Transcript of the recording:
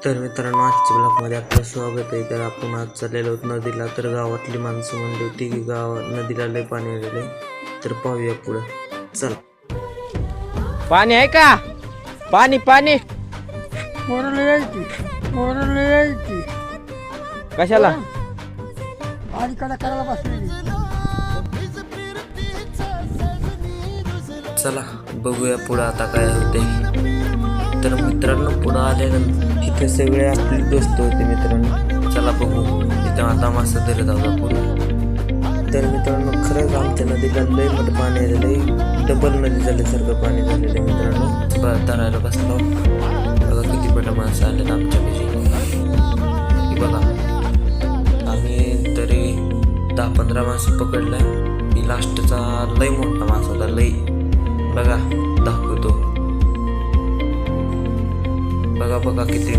तर मित्रांनो, आजच्या ब्लॉगमध्ये आपलं स्वागत आहे. तर आपण आज चाललेलो होतो नदीला. तर गावातली माणसं म्हणली होती की नदीला लय पाणी आलेलं आहे. तर पाहूया पुढं, चल. पाणी आहे का? पाणी पाणी पोरं यायची कशाला? आणि कडा करायला बसलेली. चला बघूया पुढं आता काय होते. तर मित्रांनो, पुढं आल्यानंतर इथे सगळे आपले दोस्त होते मित्रांनो. चला बघू इथं आता मासा धरत आहोत पुढं. तर मित्रांनो, खरंच आमच्या नदीला लय मोठं पाणी आलेलं आहे. डबल नदी झाल्यासारखं पाणी झालेलं आहे मित्रांनो. धरायला बसलो, बघा किती मोठं माणसं आलेत आमच्यापाशी. बघा आम्ही तरी 10-15 माणसं पकडलाय. ही लास्टचा लय मोठा मासा होता, लय. बघा दाखवतो, बघा किती